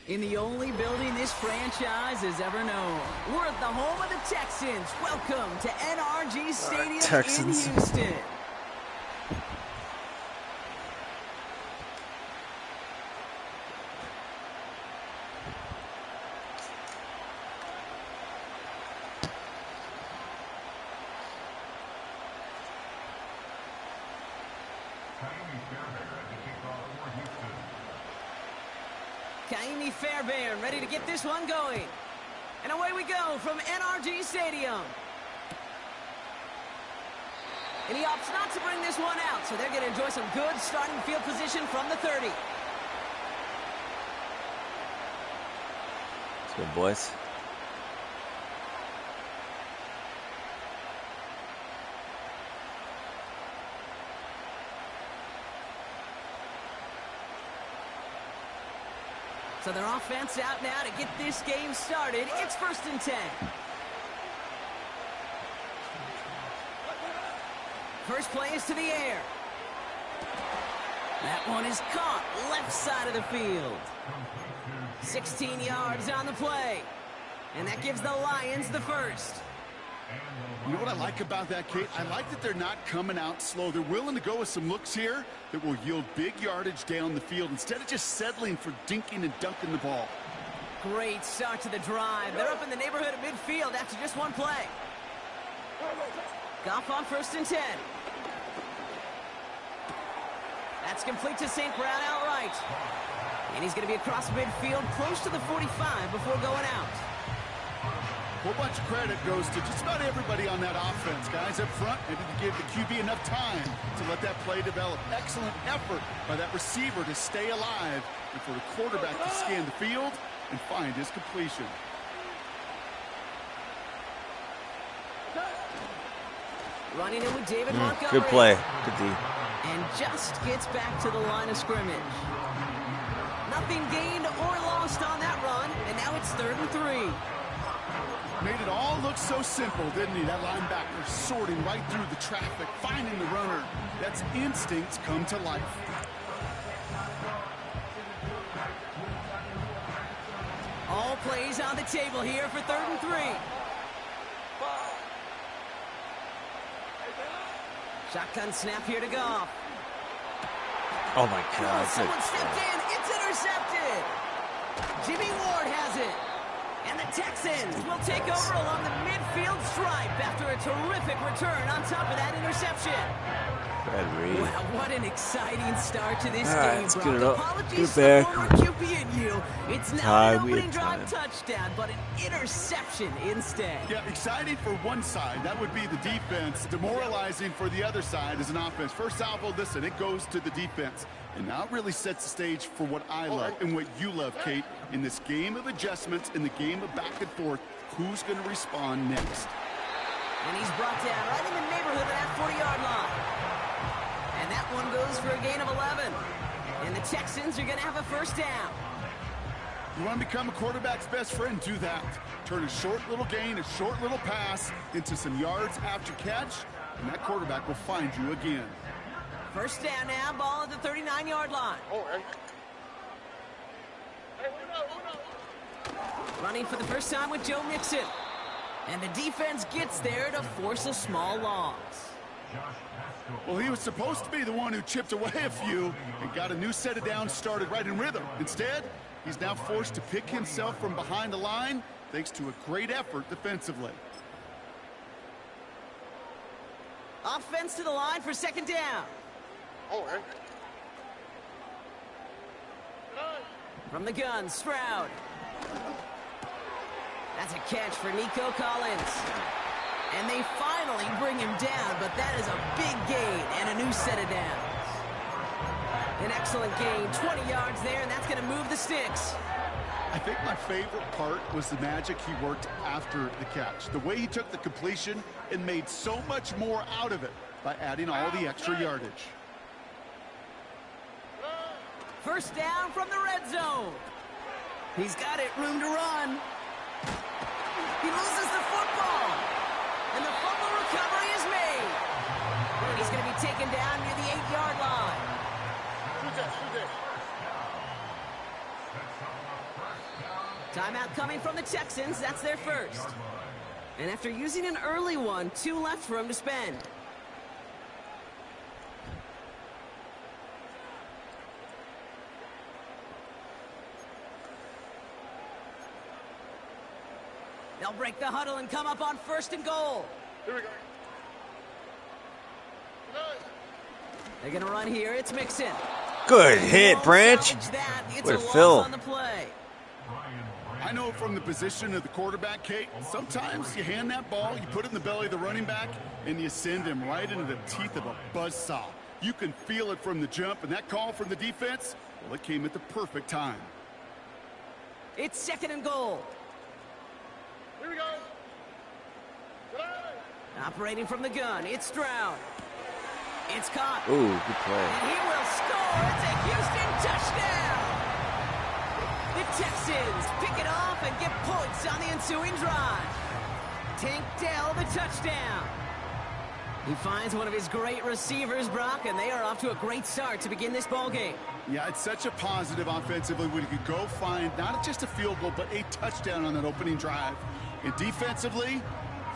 In the only building this franchise has ever known. We're at the home of the Texans. Welcome to NRG Stadium in Houston. Fairbairn ready to get this one going. And away we go from NRG Stadium. And he opts not to bring this one out, so they're going to enjoy some good starting field position from the 30. Let's go, boys. So their offense out now to get this game started. It's 1st and 10. First play is to the air. That one is caught left side of the field. 16 yards on the play. And that gives the Lions the first. You know what I like about that, Kate? I like that they're not coming out slow. They're willing to go with some looks here that will yield big yardage down the field instead of just settling for dinking and dunking the ball. Great start to the drive. They're up in the neighborhood of midfield after just one play. Goff on 1st and 10. That's complete to St. Brown outright. And he's going to be across midfield close to the 45 before going out. A whole bunch of credit goes to just about everybody on that offense. Guys up front, maybe to give the QB enough time to let that play develop. Excellent effort by that receiver to stay alive and for the quarterback to scan the field and find his completion. Running in with David Montgomery. Good play. Good D. And just gets back to the line of scrimmage. Nothing gained or lost on that run, and now it's 3rd and 3. Made it all look so simple, didn't he? That linebacker sorting right through the traffic, finding the runner. That's instincts come to life. All plays on the table here for 3rd and 3. Shotgun snap here to Goff. Oh my God. Someone stepped in. It's intercepted. Jimmy Ward has it. And the Texans will take over along the midfield stripe after a terrific return on top of that interception. Wow, what an exciting start to this game, let's Brock. get it up. Apologies Get to it former back. QB and you. It's not an opening drive touchdown, but an interception instead. Yeah, exciting for one side. That would be the defense. Demoralizing for the other side as an offense. First salvo, listen, it goes to the defense. And now it really sets the stage for what I love and what you love, Kate. In this game of adjustments, in the game of back and forth, who's going to respond next? And he's brought down right in the neighborhood of that 40-yard line. And that one goes for a gain of 11. And the Texans are going to have a first down. You want to become a quarterback's best friend? Do that. Turn a short little gain, a short little pass into some yards after catch, and that quarterback will find you again. First down now, ball at the 39-yard line. Running for the first time with Joe Mixon. And the defense gets there to force a small loss. Well, he was supposed to be the one who chipped away a few and got a new set of downs started right in rhythm. Instead, he's now forced to pick himself from behind the line thanks to a great effort defensively. Offense to the line for 2nd down. From the gun, Stroud. That's a catch for Nico Collins. And they finally bring him down, but that is a big gain and a new set of downs. An excellent gain, 20 yards there, and that's going to move the sticks. I think my favorite part was the magic he worked after the catch. The way he took the completion and made so much more out of it by adding all the extra yardage. First down from the red zone. He's got it, room to run. He loses the football. And the fumble recovery is made. And he's going to be taken down near the 8-yard line. Timeout coming from the Texans. That's their first. And after using an early one, 2 left for him to spend. They'll break the huddle and come up on 1st and goal. Here we go. They're going to run here. It's Mixon. Good hit, Branch. It's a loss Phil on the play. I know from the position of the quarterback, Kate, sometimes you hand that ball, you put it in the belly of the running back, and you send him right into the teeth of a buzzsaw. You can feel it from the jump, and that call from the defense, well, it came at the perfect time. It's 2nd and goal. Here we go. Operating from the gun, it's Stroud. It's caught. Ooh, good play. And he will score. It's a Houston touchdown. The Texans pick it off and get points on the ensuing drive. Tank Dell, the touchdown. He finds one of his great receivers, Brock, and they are off to a great start to begin this ball game. Yeah, it's such a positive offensively when you could go find not just a field goal, but a touchdown on that opening drive. And defensively,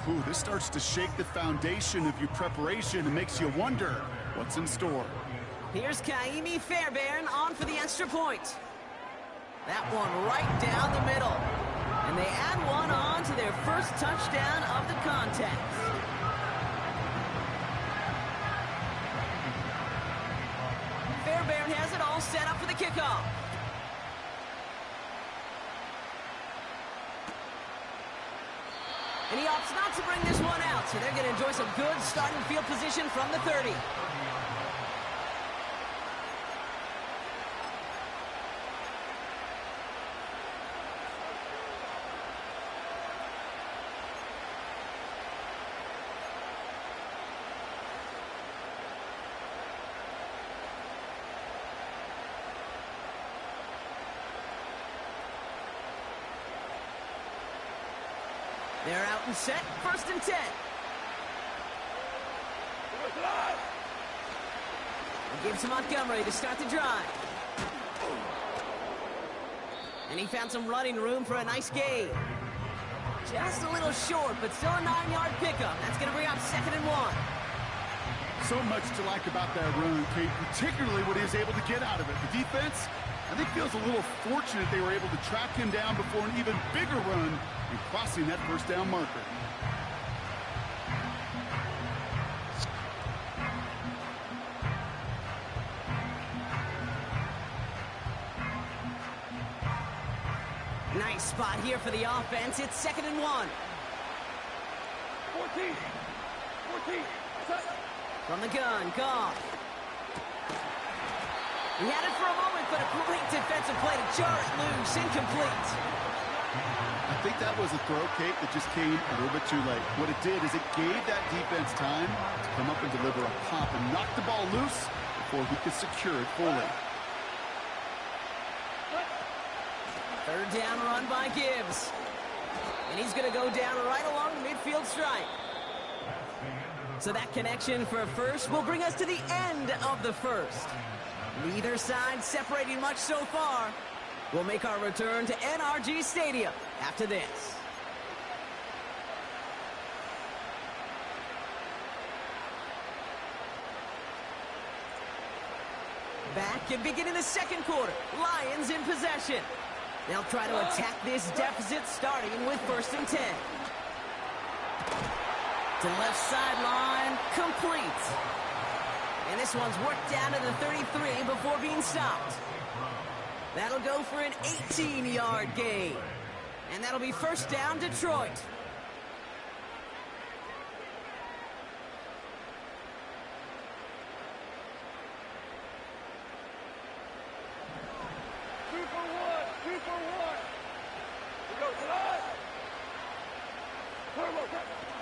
ooh, this starts to shake the foundation of your preparation and makes you wonder what's in store. Here's Kaimi Fairbairn on for the extra point. That one right down the middle. And they add one on to their first touchdown of the contest. Fairbairn has it all set up for the kickoff. And he opts not to bring this one out, so they're going to enjoy some good starting field position from the 30. They're out and set, 1st and 10. He gives to Montgomery to start the drive. And he found some running room for a nice gain. Just a little short, but still a 9-yard pickup. That's going to bring up 2nd and 1. So much to like about that run, Kate, particularly what he was able to get out of it. The defense, I think, feels a little fortunate they were able to track him down before an even bigger run and crossing that 1st down marker. Nice spot here for the offense. It's 2nd and 1. 14. From the gun, Goff. He had it for a moment, but a great defensive play to jar it loose, incomplete. I think that was a throw, Kate, that just came a little bit too late. What it did is it gave that defense time to come up and deliver a pop and knock the ball loose before he could secure it fully. 3rd down run by Gibbs. And he's going to go down right along the midfield stripe. So that connection for a first will bring us to the end of the first. Neither side separating much so far. We'll make our return to NRG Stadium after this. Back and beginning the 2nd quarter. Lions in possession. They'll try to attack this deficit starting with 1st and 10. To left sideline, complete. And this one's worked down to the 33 before being stopped. That'll go for an 18-yard gain. And that'll be 1st down, Detroit.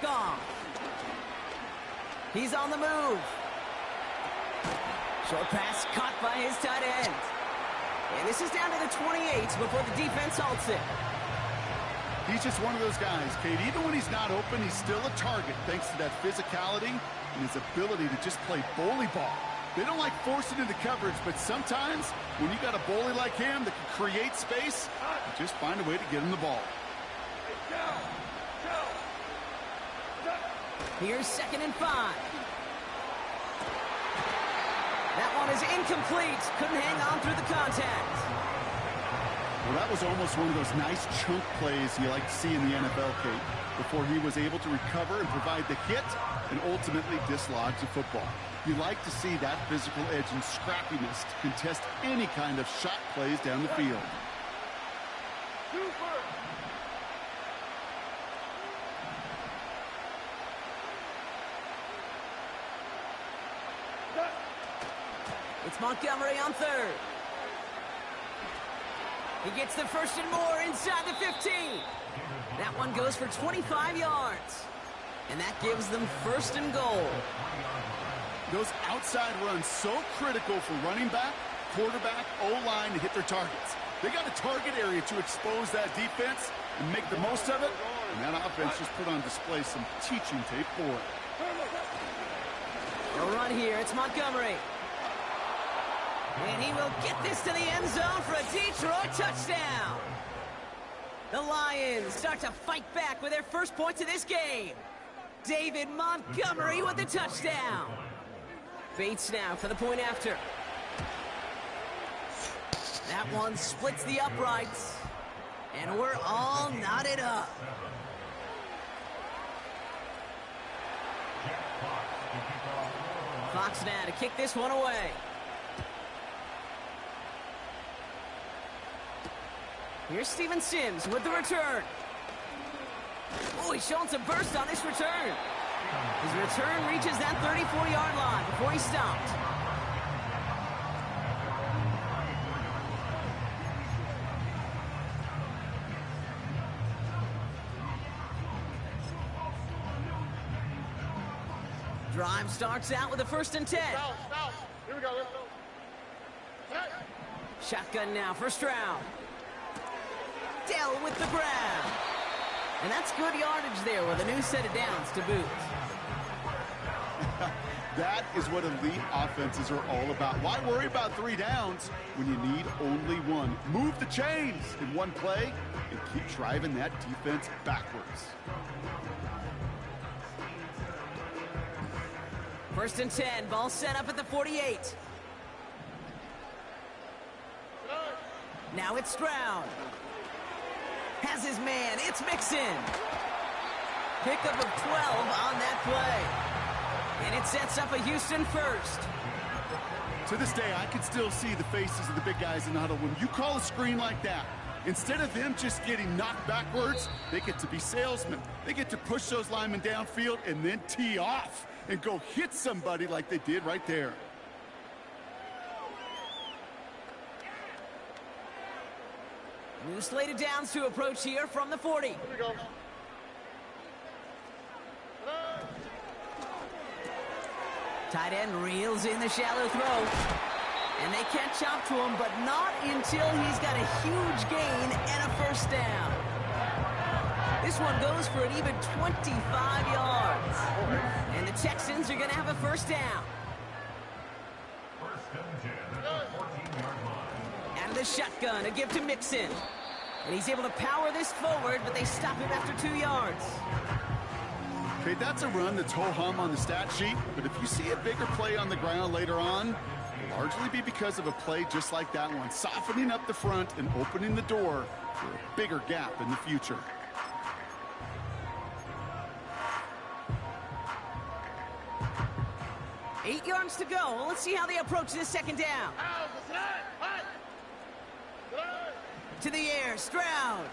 Gone. He's on the move. Short pass caught by his tight end. And this is down to the 28 before the defense halts it. He's just one of those guys, Kate. Even when he's not open, he's still a target thanks to that physicality and his ability to just play bully ball. They don't like forcing into coverage, but sometimes when you got a bully like him that can create space, you just find a way to get him the ball. Here's 2nd and 5. That one is incomplete. Couldn't hang on through the contact. Well, that was almost one of those nice chunk plays you like to see in the NFL, Kate, before he was able to recover and provide the hit and ultimately dislodge the football. You like to see that physical edge and scrappiness to contest any kind of shot plays down the field. It's Montgomery on 3rd. He gets the 1st and more inside the 15. That one goes for 25 yards. And that gives them 1st and goal. Those outside runs so critical for running back, quarterback, O-line to hit their targets. They got a target area to expose that defense and make the most of it. And that offense just put on display some teaching tape for it. They'll run here. It's Montgomery. And he will get this to the end zone for a Detroit touchdown. The Lions start to fight back with their first points of this game. David Montgomery with the touchdown. Bates now for the point after. That one splits the uprights. And we're all knotted up. Fox now to kick this one away. Here's Steven Sims with the return. Oh, he's showing some burst on this return. His return reaches that 34-yard line before he's stopped. Drive starts out with a 1st and 10. Stop. Here we go. Shotgun now for Stroud. Dell with the grab. And that's good yardage there with a new set of downs to boot. That is what elite offenses are all about. Why worry about 3 downs when you need only 1? Move the chains in one play and keep driving that defense backwards. 1st and 10. Ball set up at the 48. Now it's Stroud. Has his man. It's Mixon. Pickup of 12 on that play. And it sets up a Houston 1st. To this day, I can still see the faces of the big guys in the huddle. When you call a screen like that, instead of them just getting knocked backwards, they get to be salesmen. They get to push those linemen downfield and then tee off and go hit somebody like they did right there. New slate of downs to approach here from the 40. Here we go. Tight end reels in the shallow throw. And they catch up to him, but not until he's got a huge gain and a 1st down. This one goes for an even 25 yards. And the Texans are going to have a 1st down. Out of the shotgun, a give to Mixon. And he's able to power this forward, but they stop him after 2 yards. Okay, that's a run that's ho-hum on the stat sheet, but if you see a bigger play on the ground later on, it'll largely be because of a play just like that one, softening up the front and opening the door for a bigger gap in the future. Eight yards to go. Well, let's see how they approach this 2nd down. To the air, Stroud.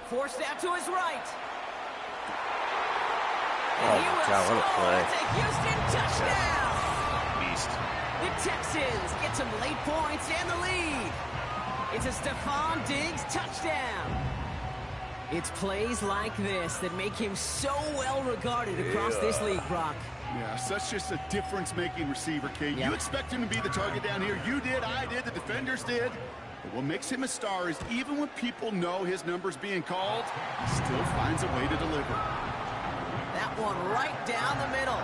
Forced out to his right. Oh my God, what a play. It's a Houston touchdown. Beast. The Texans get some late points and the lead. It's a Stephon Diggs touchdown. It's plays like this that make him so well regarded across this league, Brock. Yeah, such just a difference-making receiver, Kate. Yep. You expect him to be the target down here. You did, I did, the defenders did. But what makes him a star is even when people know his number's being called, he still finds a way to deliver. That one right down the middle.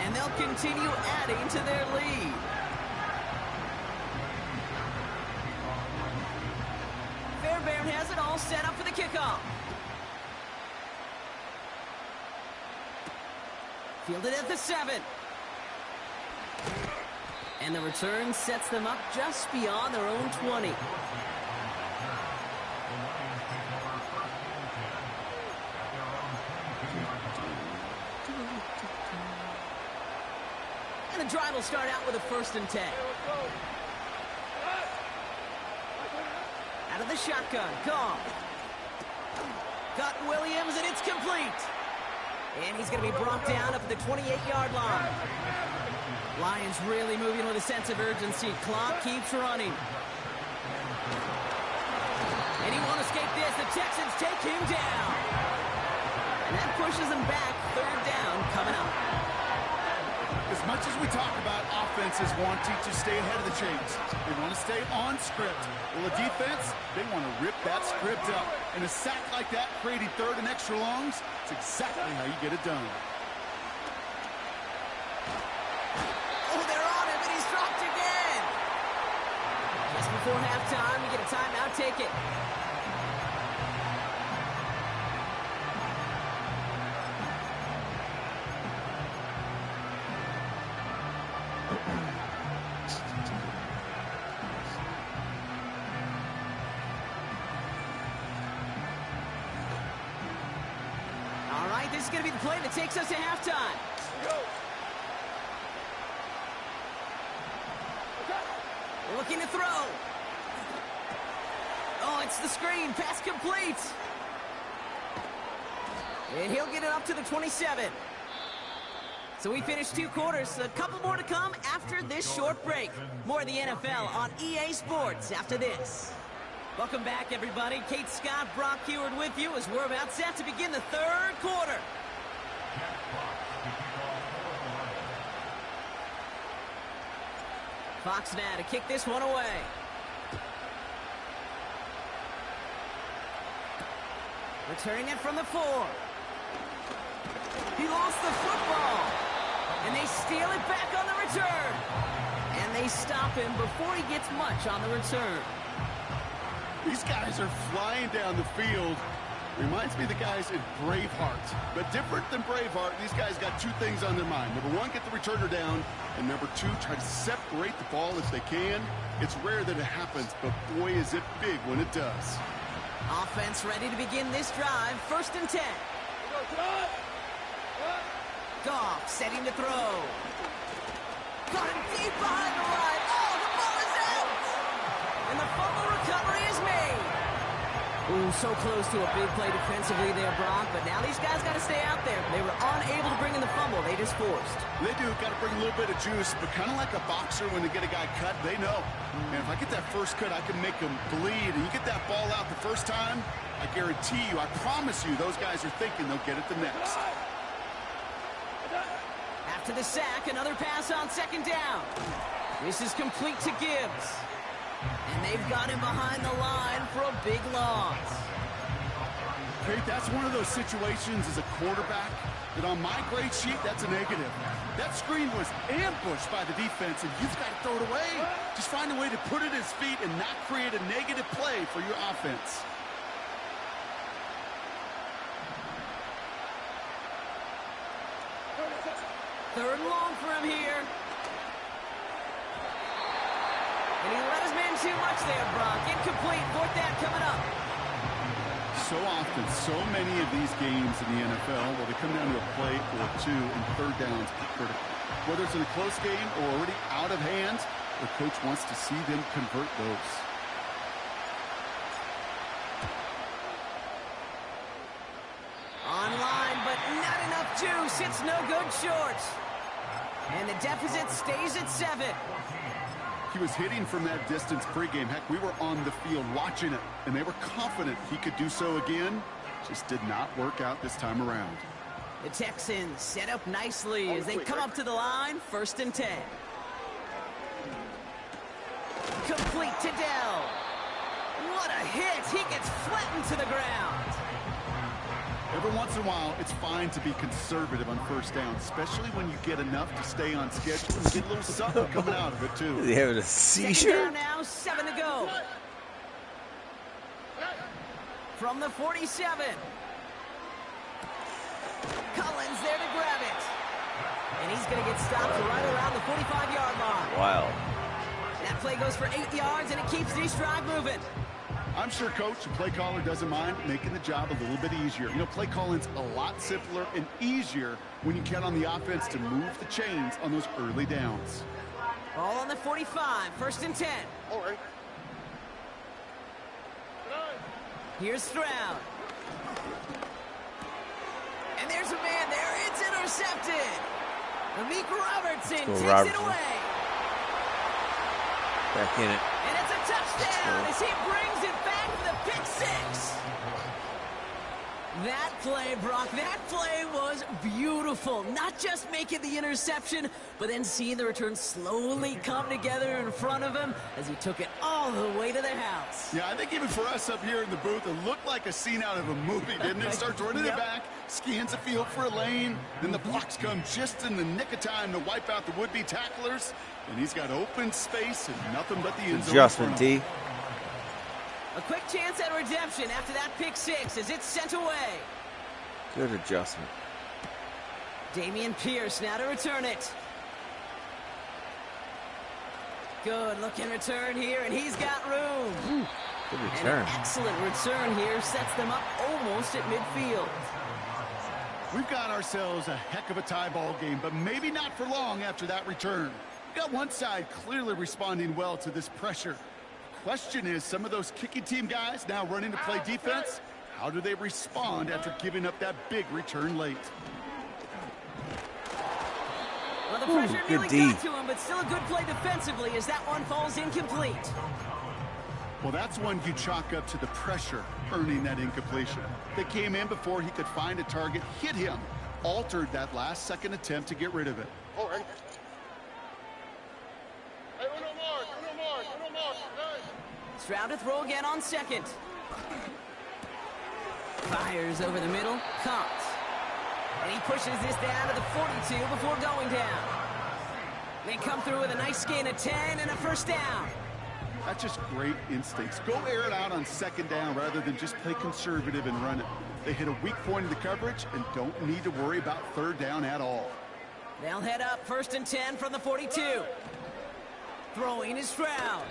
And and they'll continue adding to their lead. Fairbairn has it all set up for the kickoff. Fielded at the 7. And the return sets them up just beyond their own 20. And the drive will start out with a 1st and 10. Out of the shotgun, Goff. Got Williams, and it's complete. And he's going to be brought down up at the 28-yard line. Lions really moving with a sense of urgency. Clock keeps running. And he won't escape this. The Texans take him down. And that pushes him back. 3rd down coming up. As much as we talk about offenses wanting to stay ahead of the chains, they want to stay on script. Well, the defense, they want to rip that script up. And a sack like that, creating 3rd and extra longs, it's exactly how you get it done. Oh, they're on him, and he's dropped again. Just before halftime, we get a timeout. Take it. This is going to be the play that takes us to halftime. We're looking to throw. Oh, it's the screen. Pass complete. And he'll get it up to the 27. So we finished 2 quarters. A couple more to come after this short break. More of the NFL on EA Sports after this. Welcome back, everybody. Kate Scott, Brock Heward with you as we're about set to begin the 3rd quarter. Fox now to kick this one away. Returning it from the 4. He lost the football. And they steal it back on the return. And they stop him before he gets much on the return. These guys are flying down the field. Reminds me of the guys in Braveheart. But different than Braveheart, these guys got 2 things on their mind. Number 1, get the returner down. And number 2, try to separate the ball if they can. It's rare that it happens, but boy, is it big when it does. Offense ready to begin this drive. 1st and 10. Goff setting to throw. Got him deep behind the line. Oh, the ball is out! And the fumble recovery is made. Ooh, so close to a big play defensively there, Brock. But now these guys got to stay out there. They were unable to bring in the fumble. They just forced. They do. Got to bring a little bit of juice. But kind of like a boxer when they get a guy cut, they know. And if I get that first cut, I can make him bleed. And you get that ball out the first time, I guarantee you, I promise you, those guys are thinking they'll get it the next. After the sack, another pass on 2nd down. This is complete to Gibbs. And they've got him behind the line for a big loss. Kate, that's one of those situations as a quarterback that on my grade sheet, that's a negative. That screen was ambushed by the defense, and you've got to throw it away. Just find a way to put it at his feet and not create a negative play for your offense. Third and long for him here. And he let his man too much there, Brock. Incomplete. 4th down coming up. So often, so many of these games in the NFL, where they come down to a play or 2 and 3rd downs are critical. Whether it's in a close game or already out of hand, the coach wants to see them convert those. Online, but not enough juice. It's no good short. And the deficit stays at 7. He was hitting from that distance pregame. Heck, we were on the field watching it, and they were confident he could do so again. Just did not work out this time around. The Texans set up nicely as they come up to the line. 1st and 10. Complete to Dell. What a hit. He gets flattened to the ground. Every once in a while, it's fine to be conservative on first down, especially when you get enough to stay on schedule and get a little something coming out of it, too. Is he having a Second seizure? down now, 7 to go. From the 47. Collins there to grab it. And he's going to get stopped right around the 45-yard line. Wow. That play goes for 8 yards, and it keeps this drive moving. I'm sure Coach, the play caller, doesn't mind making the job a little bit easier. You know, play calling's a lot simpler and easier when you count on the offense to move the chains on those early downs. Ball on the 45, 1st and 10. All right. Here's Stroud. And there's a man there. It's intercepted. Amik Robertson takes it away. Back in it. And it's a touchdown as he brings it back for the pick 6. That play, Brock, that play was beautiful. Not just making the interception, but then seeing the return slowly come together in front of him as he took it all the way to the house. Yeah, I think even for us up here in the booth, it looked like a scene out of a movie, didn't it? Starts running it back, scans the field for a lane, then the blocks come just in the nick of time to wipe out the would-be tacklers, and he's got open space and nothing but the end zone. Adjustment, D. A quick chance at redemption after that pick 6 as it's sent away. Good adjustment. Dameon Pierce now to return it. Good looking return here, and he's got room. Ooh, good And return. an excellent return here sets them up almost at midfield. We've got ourselves a heck of a tie ball game, but maybe not for long after that return. We got one side clearly responding well to this pressure. Question is, some of those kicking team guys now running to play defense, how do they respond after giving up that big return late? Well, the pressure good nearly D. got to him, but still a good play defensively as that one falls incomplete. Well, that's one you chalk up to the pressure earning that incompletion. They came in before he could find a target, hit him, altered that last-second attempt to get rid of it. All right. Hey, uno more. Stroud to throw again on 2nd. Fires over the middle, caught. And he pushes this down to the 42 before going down. They come through with a nice gain of 10 and a 1st down. That's just great instincts. Go air it out on 2nd down rather than just play conservative and run it. They hit a weak point in the coverage and don't need to worry about 3rd down at all. They'll head up 1st and 10 from the 42. Throwing is Stroud.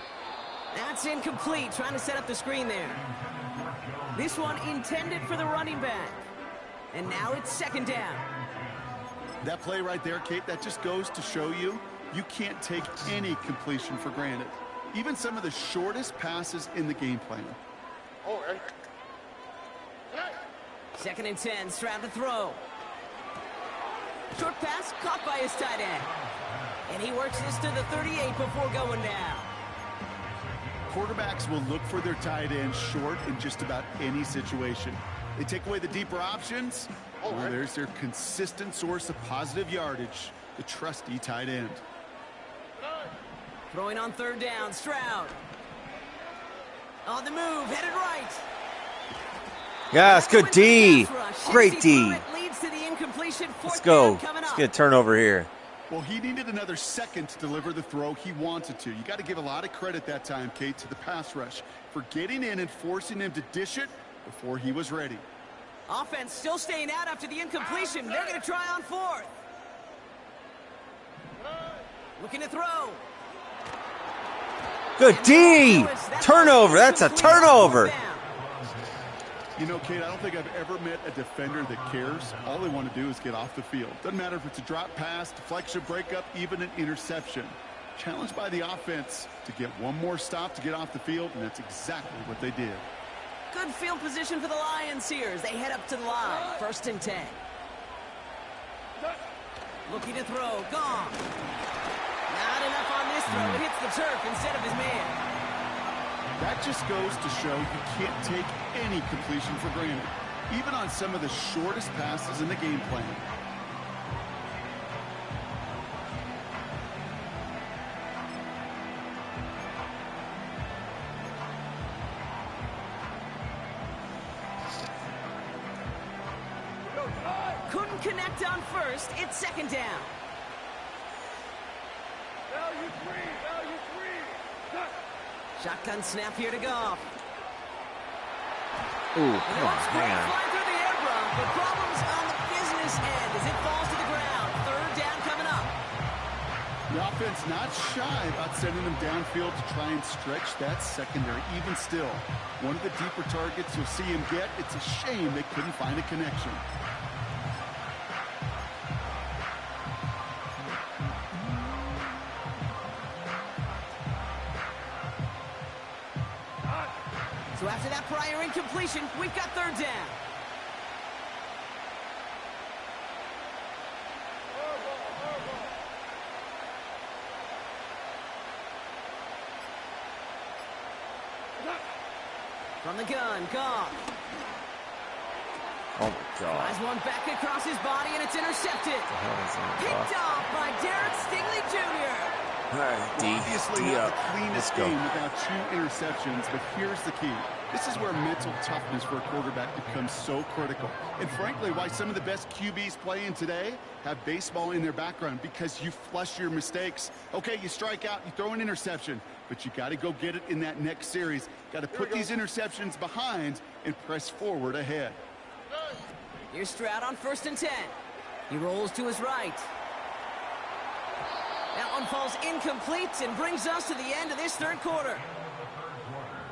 That's incomplete, trying to set up the screen there. This one intended for the running back. And now it's 2nd down. That play right there, Kate, that just goes to show you, you can't take any completion for granted. Even some of the shortest passes in the game plan. All right. 2nd and 10, Stroud to throw. Short pass caught by his tight end. And he works this to the 38 before going down. Quarterbacks will look for their tight end short in just about any situation. They take away the deeper options. Well, there's their consistent source of positive yardage, the trusty tight end. Throwing on 3rd down, Stroud. On the move, headed right. Yeah, it's good D. Great D. Leads to the incompletion. Let's go. Coming Let's up. get a turnover here. Well, he needed another second to deliver the throw he wanted to. You got to give a lot of credit that time, Kate, to the pass rush for getting in and forcing him to dish it before he was ready. Offense still staying out after the incompletion. They're going to try on 4th. Looking to throw. Good D. Turnover. That's a turnover. You know, Kate, I don't think I've ever met a defender that cares. All they want to do is get off the field. Doesn't matter if it's a drop pass, deflection, breakup, even an interception. Challenged by the offense to get one more stop to get off the field, and that's exactly what they did. Good field position for the Lions here as they head up to the line. 1st and 10. Looking to throw. Gone. Not enough on this throw. It hits the turf instead of his man. That just goes to show you can't take any completion for granted, even on some of the shortest passes in the game plan. connect on first. It's second down. Value three. Cut. Shotgun snap here to Goff. Ooh, And come it on, looks hang great on. flying through the air, bro. But problems on the business end as it falls to the ground. Third down coming up. The offense not shy about sending them downfield to try and stretch that secondary. Even still, one of the deeper targets you'll see him get. It's a shame they couldn't find a connection. So after that prior incompletion, we've got third down. From the gun, Goff. Oh, my God. Flies one back across his body, and it's intercepted. What the hell is that? Picked off by Derek Stingley Jr. All right, D. Obviously D not up. the cleanest Let's go. game without 2 interceptions, but here's the key. This is where mental toughness for a quarterback becomes so critical. And frankly, why some of the best QBs playing today have baseball in their background, because you flush your mistakes. Okay, you strike out, you throw an interception, but you got to go get it in that next series. Got to put these interceptions behind and press forward ahead. Here's Stroud on 1st and 10. He rolls to his right. That one falls incomplete and brings us to the end of this third quarter.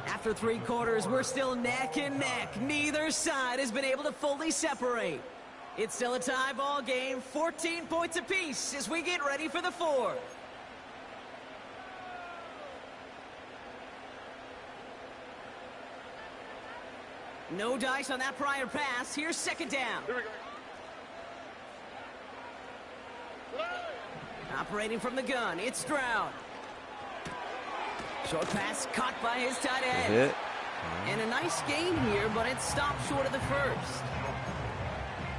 After 3 quarters, we're still neck and neck. Neither side has been able to fully separate. It's still a tie ball game, 14 points apiece as we get ready for the fourth. No dice on that prior pass. Here's second down. Here we go. Operating from the gun, it's Stroud. Short pass caught by his tight end. Hit. And a nice gain here, but it stopped short of the first.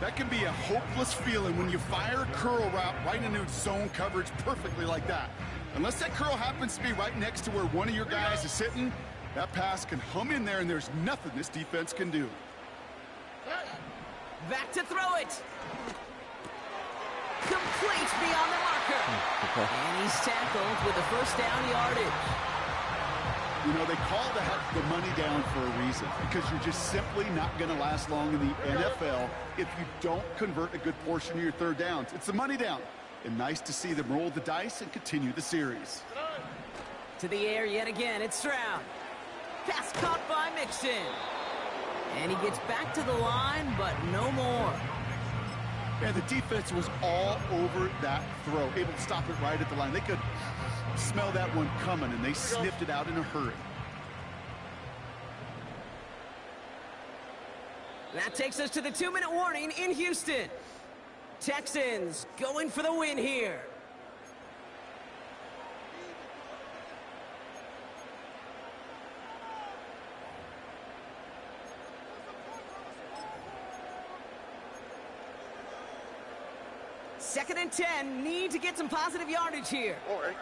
That can be a hopeless feeling when you fire a curl route right into zone coverage perfectly like that. Unless that curl happens to be right next to where one of your guys is sitting, that pass can hum in there, and there's nothing this defense can do. Back to throw it. Complete beyond the marker. And he's tackled with the first down yardage. You know, they call that the money down for a reason, because you're just simply not going to last long in the NFL if you don't convert a good portion of your third downs. It's the money down. And nice to see them roll the dice and continue the series. To the air yet again, it's Stroud. Pass caught by Mixon. And he gets back to the line, but no more. And the defense was all over that throw, able to stop it right at the line. They could smell that one coming, and they sniffed it out in a hurry. That takes us to the 2-minute warning in Houston. Texans going for the win here. Second and 10, need to get some positive yardage here. All right.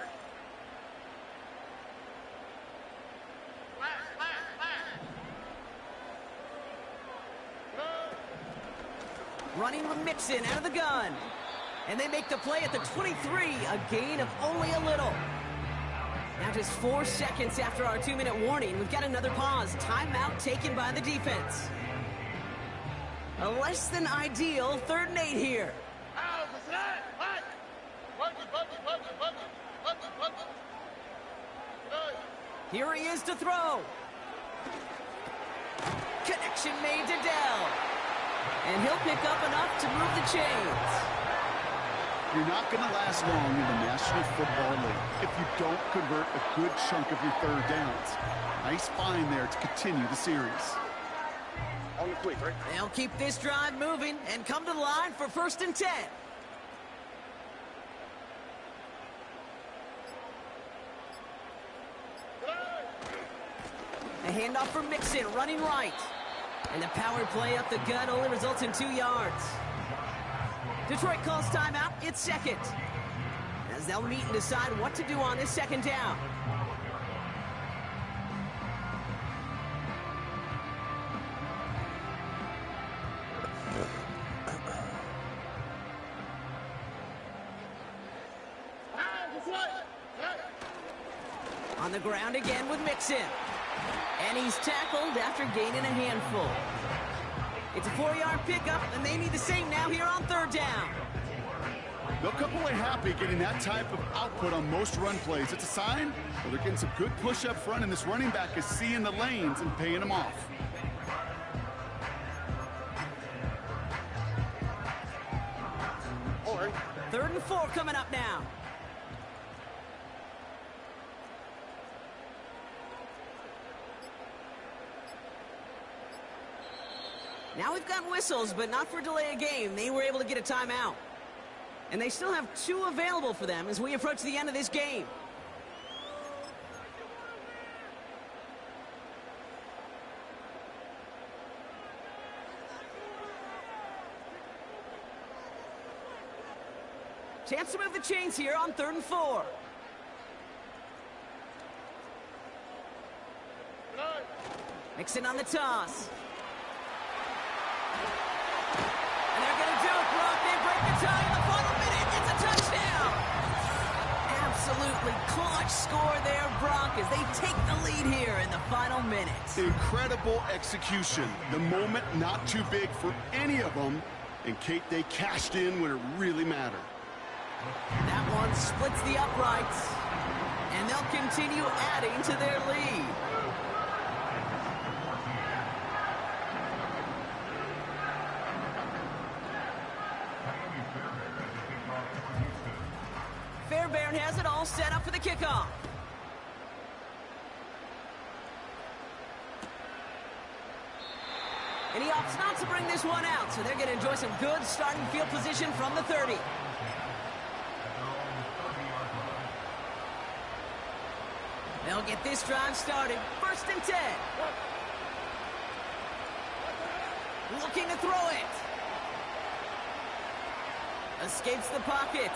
Running with Mixon out of the gun. And they make the play at the 23, a gain of only a little. Now just 4 seconds after our 2-minute warning, we've got another pause. Timeout taken by the defense. A less than ideal 3rd and 8 here. Here he is to throw. Connection made to Dell. And he'll pick up enough to move the chains. You're not going to last long in the National Football League if you don't convert a good chunk of your third downs. Nice find there to continue the series. On the quick, right? They'll keep this drive moving and come to the line for 1st and 10. A handoff for Mixon, running right. And the power play up the gut only results in 2 yards. Detroit calls timeout. It's second. As they'll meet and decide what to do on this second down. On the ground again with Mixon. And he's tackled after gaining a handful. It's a 4-yard pickup, and they need the same now here on 3rd down. They'll come away happy getting that type of output on most run plays. It's a sign well, they're getting some good push up front, and this running back is seeing the lanes and paying them off. All right. 3rd and 4 coming up now. Now we've got whistles, but not for delay of game. They were able to get a timeout. And they still have 2 available for them as we approach the end of this game. Chance to move the chains here on 3rd and 4. Mixon on the toss. And they're going to do it, Brock. They break the tie in the final minute. It's a touchdown. Absolutely clutch score there, Brock, as they take the lead here in the final minutes. Incredible execution. The moment not too big for any of them. And, Kate, they cashed in when it really mattered. That one splits the uprights. And they'll continue adding to their lead. Fairbairn has it all set up for the kickoff. And he opts not to bring this one out, so they're going to enjoy some good starting field position from the 30. They'll get this drive started. 1st and 10. Looking to throw it. Escapes the pocket.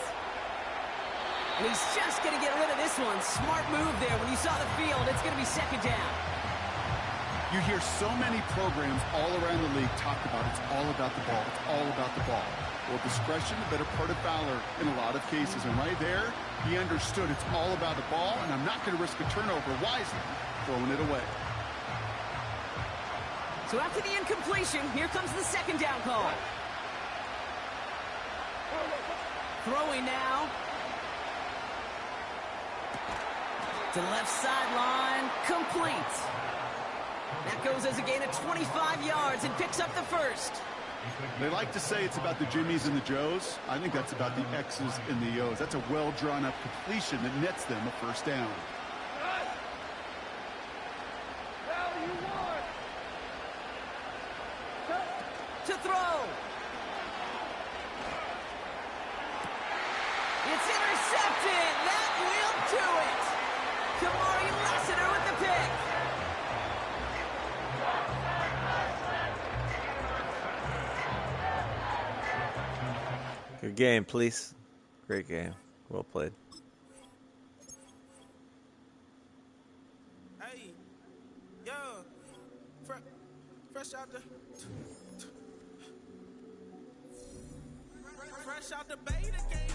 And he's just going to get rid of this one. Smart move there. When you saw the field, it's going to be 2nd down. You hear so many programs all around the league talk about it's all about the ball. It's all about the ball. Well, discretion, the better part of valor in a lot of cases. And right there, he understood it's all about the ball, and I'm not going to risk a turnover wisely, throwing it away. So after the incompletion, here comes the 2nd down call. Throwing now. To the left sideline, complete. That goes as a gain of 25 yards and picks up the 1st. They like to say it's about the Jimmies and the Joes. I think that's about the X's and the O's. That's a well-drawn-up completion that nets them a 1st down. To throw. It's intercepted. That will do it. Kamari Lassiter with the pick. Good game, please. Great game. Well played. Hey, yo, fresh out the beta game.